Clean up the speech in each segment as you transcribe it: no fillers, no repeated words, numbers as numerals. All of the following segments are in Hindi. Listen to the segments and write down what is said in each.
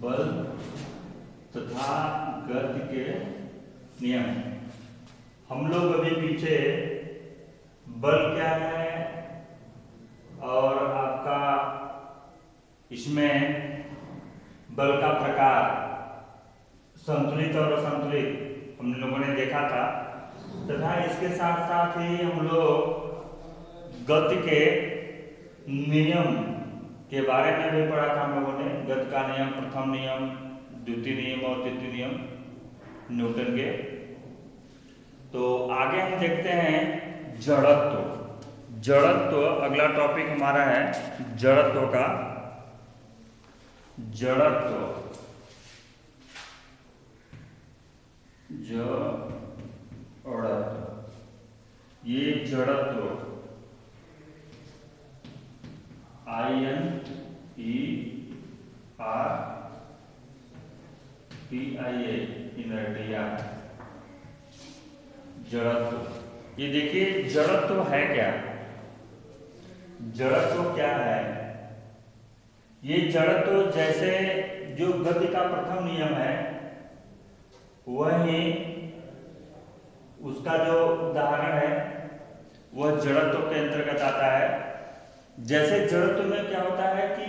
बल तथा गति के नियम। हम लोग अभी पीछे बल क्या है और आपका इसमें बल का प्रकार, संतुलित और असंतुलित हम लोगों ने देखा था, तथा इसके साथ साथ ही हम लोग गति के नियम के बारे में भी पढ़ा था। हम लोगों ने गति का नियम, प्रथम नियम, द्वितीय नियम और तृतीय नियम न्यूटन के। तो आगे हम देखते हैं जड़त्व। जड़त्व अगला टॉपिक हमारा है जड़त्व का। जड़त्व ये जड़त्व INERTIA इनर्टिया। जड़त्व, ये देखिए जड़त्व है क्या, जड़त्व क्या है। ये जड़त्व जैसे जो गति का प्रथम नियम है वही उसका जो उदाहरण है वह जड़त्व के अंतर्गत आता है। जैसे जड़त्व में क्या होता है कि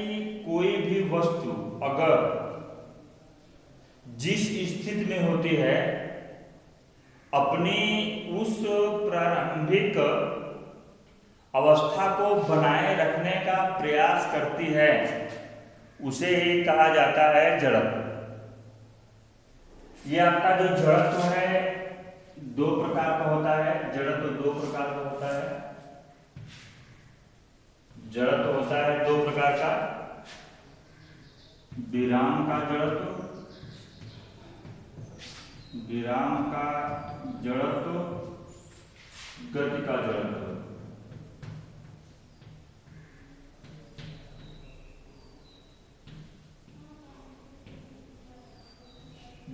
कोई भी वस्तु अगर जिस स्थिति में होती है अपनी उस प्रारंभिक अवस्था को बनाए रखने का प्रयास करती है, उसे ही कहा जाता है जड़त्व। ये आपका जो जड़त्व है दो प्रकार का होता है। जड़त्व दो प्रकार का होता है। जड़त्व होता है दो प्रकार का, विराम का जड़त्व, विराम का जड़त्व, गति का जड़त्व।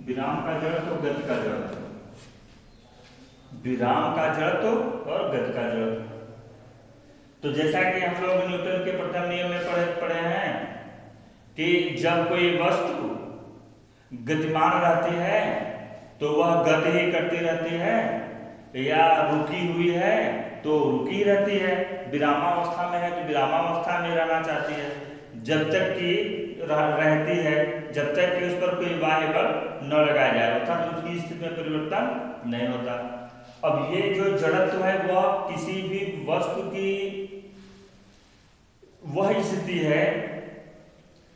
विराम का जड़त्व, गति का जड़त्व, विराम का जड़त्व और गति का जड़त्व। तो जैसा कि हम लोग न्यूटन के प्रथम नियम में पढ़े हैं कि जब कोई वस्तु गतिमान रहती है तो वह गति ही करती रहती है, या रुकी हुई है तो रुकी रहती है, विरामावस्था में है तो विरामावस्था में रहना चाहती है, जब तक कि रहती है, जब तक कि उस पर कोई बाह्य बल न लगाया जाए, अर्थात उसकी स्थिति में परिवर्तन नहीं होता। अब ये जो जड़त्व है वह किसी भी वस्तु की वह स्थिति है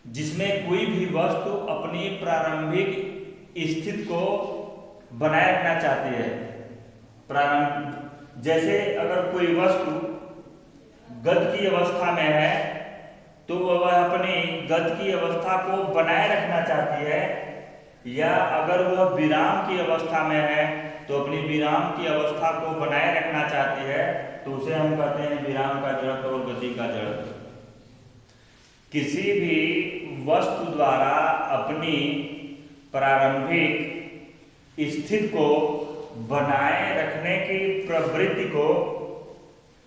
जिसमें कोई भी वस्तु अपनी प्रारंभिक स्थिति को बनाए रखना चाहती है। जैसे अगर कोई वस्तु गति की अवस्था में है तो वह अपनी गति की अवस्था को बनाए रखना चाहती है, या अगर वह विराम की अवस्था में है तो अपनी विराम की अवस्था को बनाए रखना चाहती है, तो उसे हम कहते हैं विराम का जड़त्व और गति का जड़त्व। किसी भी वस्तु द्वारा अपनी प्रारंभिक स्थिति को बनाए रखने की प्रवृत्ति को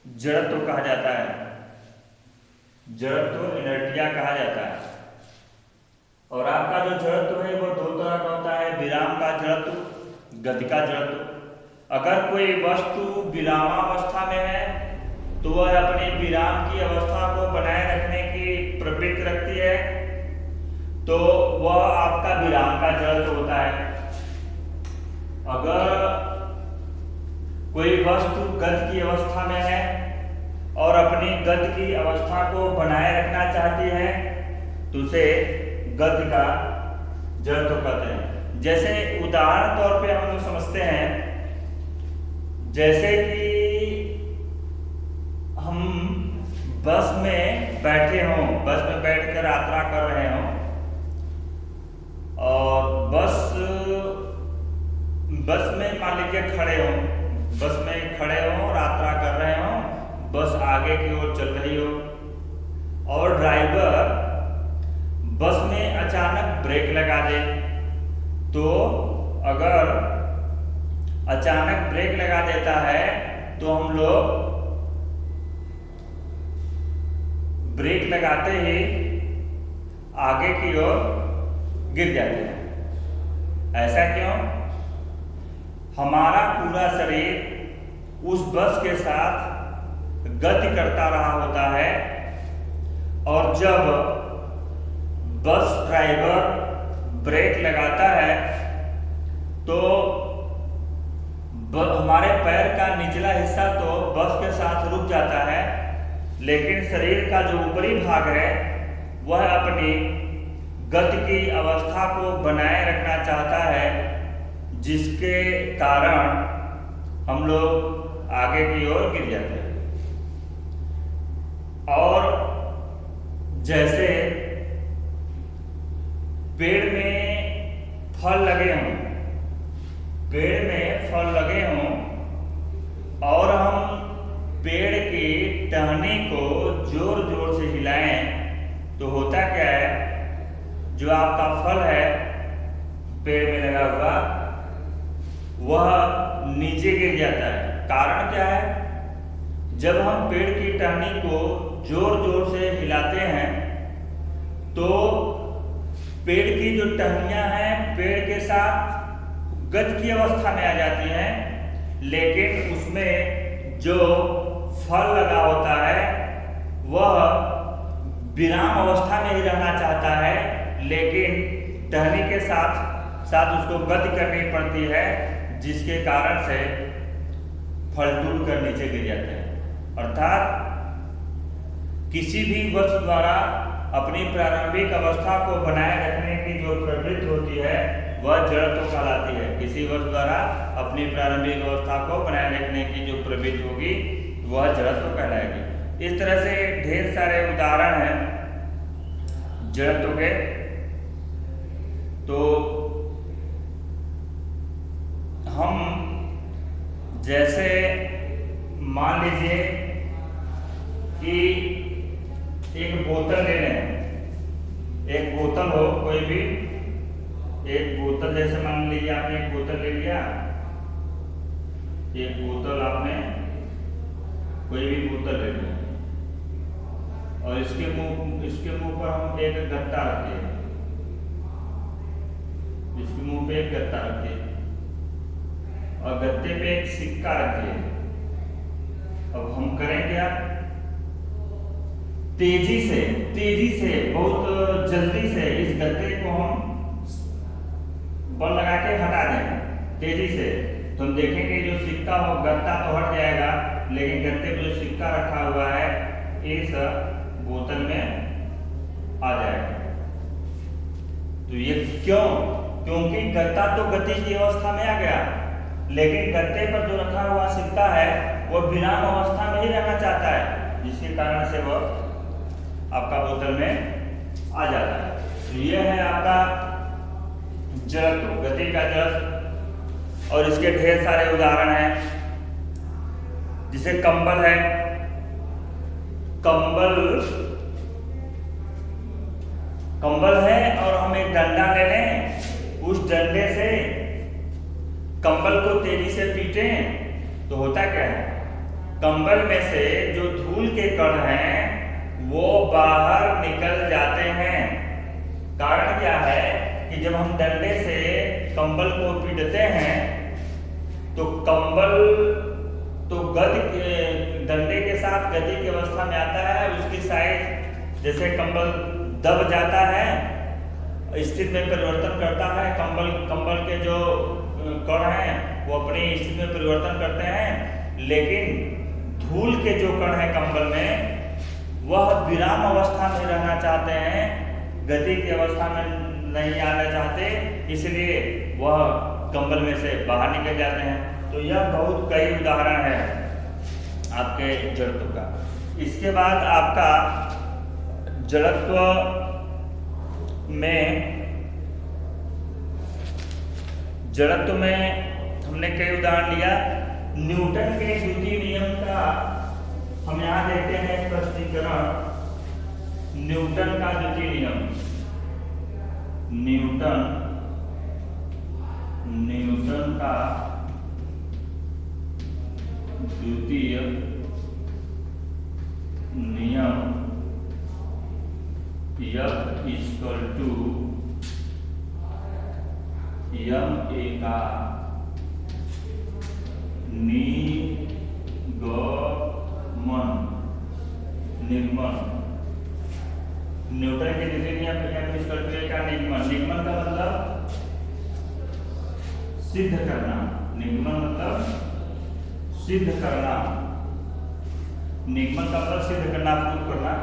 जड़त्व कहा जाता है। जड़त्व इनर्टिया कहा जाता है। और आपका जो जड़त्व है वो दो तरह का होता है, विराम का जड़त्व, गति का जड़त्व। अगर कोई वस्तु विरामावस्था में है तो वह अपनी विराम की अवस्था को बनाए रखने की प्रवृत्ति रखती है, तो वह आपका विराम का जड़त्व होता है। अगर कोई वस्तु गति की अवस्था में है और अपनी गति की अवस्था को बनाए रखना चाहती है तो उसे गति का जड़त्व कहते हैं। जैसे उदाहरण तौर पे हम लोग समझते हैं, जैसे कि हम बस में बैठे हों, बस में बैठकर यात्रा कर रहे हों और बस में मान लीजिए खड़े हों, बस में खड़े हों, यात्रा कर रहे हों, बस आगे की ओर चल रही हो और ड्राइवर बस में अचानक ब्रेक लगा दे, तो अगर अचानक ब्रेक लगा देता है तो हम लोग ब्रेक लगाते ही आगे की ओर गिर जाते हैं। ऐसा क्यों? हमारा पूरा शरीर उस बस के साथ गति करता रहा होता है, और जब बस ड्राइवर ब्रेक लगाता है तो हमारे पैर का निचला हिस्सा तो बस के साथ रुक जाता है, लेकिन शरीर का जो ऊपरी भाग है वह अपनी गति की अवस्था को बनाए रखना चाहता है, जिसके कारण हम लोग आगे की ओर गिर जाते हैं। और जैसे पेड़ में फल लगे हों, पेड़ में फल लगे हों और हम पेड़ की टहनी को जोर जोर से हिलाएं तो होता क्या है, जो आपका फल है पेड़ में लगा हुआ वह नीचे गिर जाता है। कारण क्या है? जब हम पेड़ की टहनी को जोर जोर से हिलाते हैं तो पेड़ की जो टहनियां हैं पेड़ के साथ गति की अवस्था में आ जाती हैं, लेकिन उसमें जो फल लगा होता है वह विराम अवस्था में ही रहना चाहता है, लेकिन टहनी के साथ साथ उसको गति करनी पड़ती है, जिसके कारण से फल टूट कर नीचे गिर जाते हैं। अर्थात किसी भी वस्तु द्वारा अपनी प्रारंभिक अवस्था को बनाए रखने की जो प्रवृत्ति होती है वह जड़त्व कहलाती है। किसी वस्तु द्वारा अपनी प्रारंभिक अवस्था को बनाए रखने की जो प्रवृत्ति होगी वह जड़त्व कहलाएगी। इस तरह से ढेर सारे उदाहरण हैं जड़त्व के। तो हम जैसे मान लीजिए कि एक बोतल ले लें, एक बोतल हो कोई भी, एक बोतल जैसे मान लीजिए आपने एक बोतल ले लिया, एक बोतल आपने कोई भी बोतल ले लिया और इसके मुंह पर हम एक गत्ता रखते हैं, इसके मुंह पे एक गत्ता रखते हैं और गत्ते पे एक सिक्का रखते हैं। अब हम करें क्या? तेजी से बहुत जल्दी से इस गत्ते को हम बल लगा के हटा दें तेजी से, तो हम देखेंगे जो सिक्का हो गत्ता तो हट जाएगा, लेकिन गत्ते पे जो सिक्का रखा हुआ है इस बोतल में आ जाएगा। तो ये क्यों? क्योंकि गत्ता तो गति की अवस्था में आ गया, लेकिन गत्ते पर जो रखा हुआ सिक्का है वो विराम अवस्था में ही रहना चाहता है, जिसके कारण से वह आपका बोतल में आ जाता है। तो यह है आपका जड़त्व, गति का जड़त्व। और इसके ढेर सारे उदाहरण हैं, जैसे कंबल है। कंबल है और हम एक डंडा ले लें, उस डंडे से कंबल को तेजी से पीटें तो होता क्या है? कंबल में से जो धूल के कण हैं वो बाहर निकल जाते हैं। कारण क्या है कि जब हम डंडे से कंबल को पीटते हैं तो कंबल तो डंडे के साथ गति की अवस्था में आता है, उसकी साइज जैसे कंबल दब जाता है, स्थिति में परिवर्तन करता है, कंबल के जो कण हैं वो अपनी स्थिति में परिवर्तन करते हैं, लेकिन धूल के जो कण हैं कंबल में वह विराम अवस्था में रहना चाहते हैं, गति की अवस्था में नहीं आना चाहते, इसलिए वह कंबल में से बाहर निकल जाते हैं। तो यह बहुत कई उदाहरण है आपके जड़त्व का। इसके बाद आपका जड़त्व में हमने कई उदाहरण लिया। न्यूटन के द्वितीय नियम का हम यहाँ देखते हैं स्पष्टीकरण। न्यूटन का द्वितीय नियम, न्यूटन का द्वितीय नियम, F = ma, यम ए का निगमन निर्गमन। न्यूटन के दूसरे नियम यूज करते हैं का निगमन। निगमन का मतलब सिद्ध करना। निगमन मतलब सिद्ध करना। निगमन का मतलब सिद्ध करना, प्रूव करना।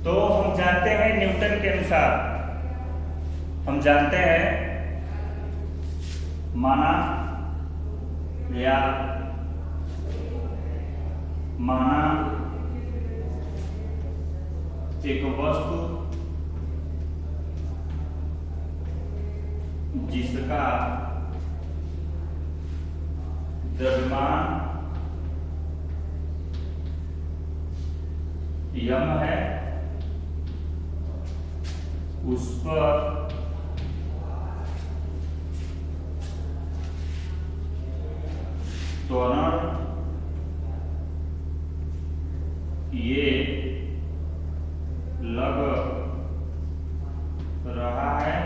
तो हम जानते हैं न्यूटन के अनुसार, हम जानते हैं माना या माना एक वस्तु जिसका द्रव्यमान यम है, उस पर त्वरण ये लग रहा है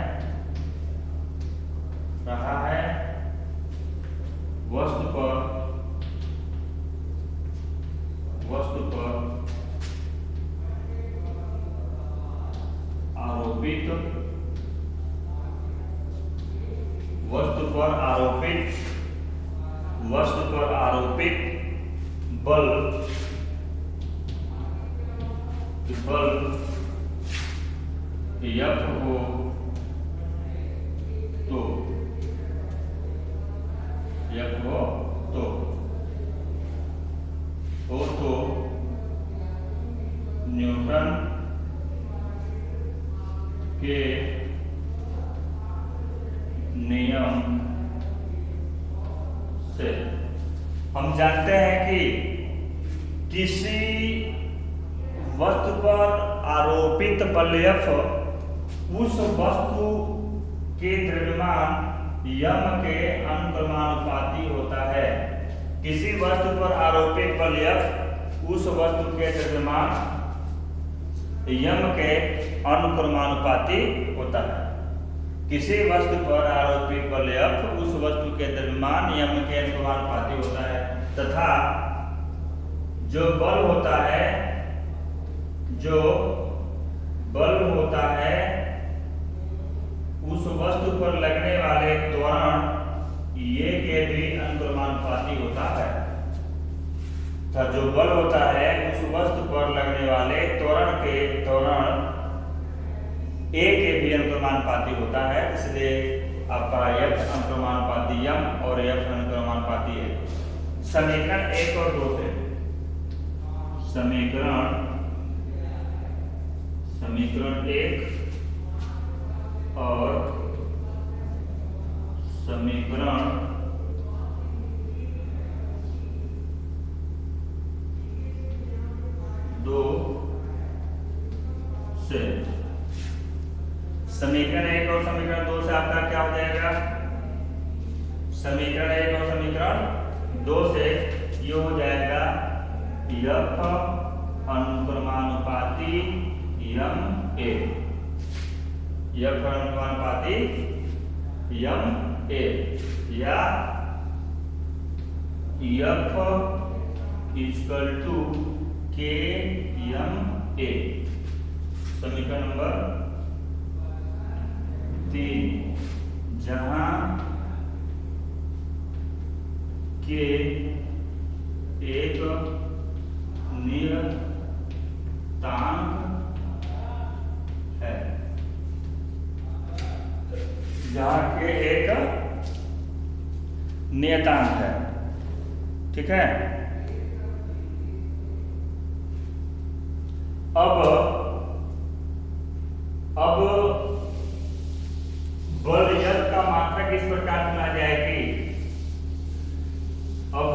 वस्तु पर आरोपित बल यफ हो तो न्यूटन के नियम से हम जानते हैं कि किसी वस्तु पर आरोपित बल F उस वस्तु के द्रव्यमान यम के अनुक्रमानुपाती होता है। किसी वस्तु पर आरोपित बल F उस वस्तु के द्रव्यमान यम के अनुक्रमानुपाती होता है। किसी वस्तु पर आरोपित बल F उस वस्तु के द्रव्यमान यम के अनुक्रमानुपाती होता है तथा जो बल होता है उस वस्तु पर लगने वाले त्वरण ये के भी अनुक्रमानुपाती होता है। तो जो बल होता है उस वस्तु पर लगने वाले त्वरण ए के भी अनुक्रमानुपाती होता है। इसलिए आपका F अनुक्रमानुपाती यम और F अनुक्रमानुपाती है। समीकरण 1 और 2 से समीकरण 1 और समीकरण 2 से समीकरण 1 और समीकरण 2 से आपका क्या हो जाएगा? समीकरण 1 और समीकरण 2 से ये हो जाएगा F अनुक्रमानुपाती यम ए। F अनुक्रमानुपाती यम ए या F इक्वल टू के यम ए। समीकरण नंबर 3 जहां के एक नियतांक है, जहां के एक नियतांक है। ठीक है। अब बल F का मात्रा किस प्रकार चुना जाएगी? अब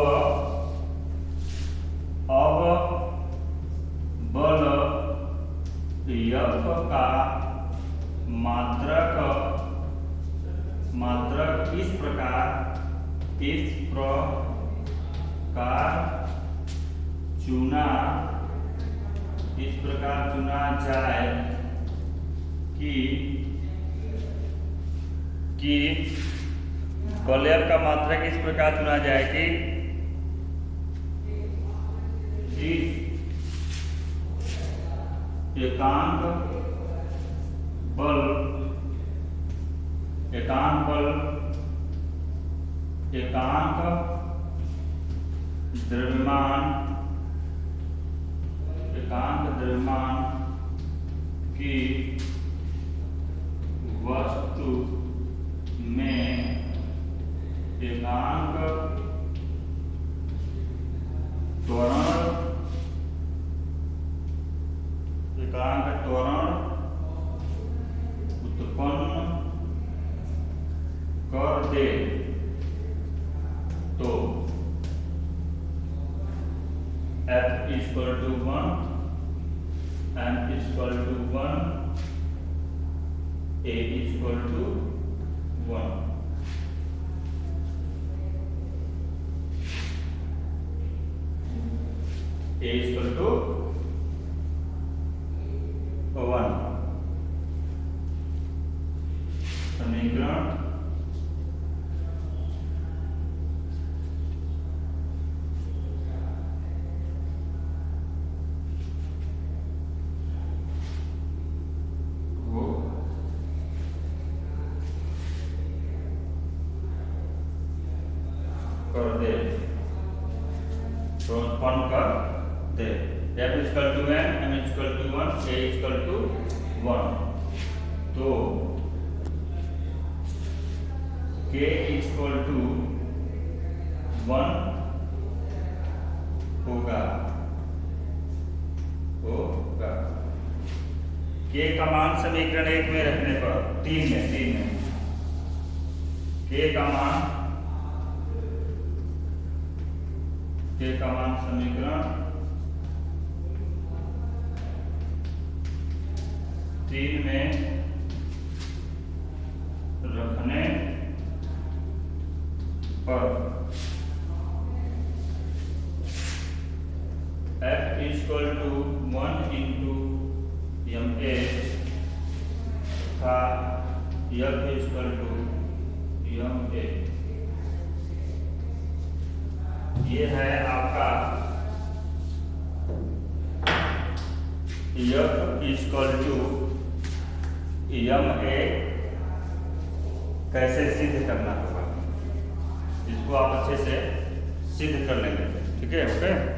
बल F का मात्रक इस प्रकार चुना जाए कि कॉलेयर का मात्रक इस प्रकार चुना जाए कि एकांक बल एकांक द्रव्यमान की वस्तु में एकांक त्वरण उत्पन्न कर दे तो F = 1, M = 1, A = 1। A = 1 समीकरण वो कर दे तो उत्पन्न कर दे। F = n, M = 1, A = 1। तो K = 1 होगा। K का मान समीकरण 1 में रखने पर 3 में K का मान समीकरण 3 में रखने पर F = 1 into MA तथा F = MA। ये है आपका F = MA। कैसे सिद्ध करना होगा इसको आप अच्छे से सिद्ध कर लेंगे। ठीक है, ओके।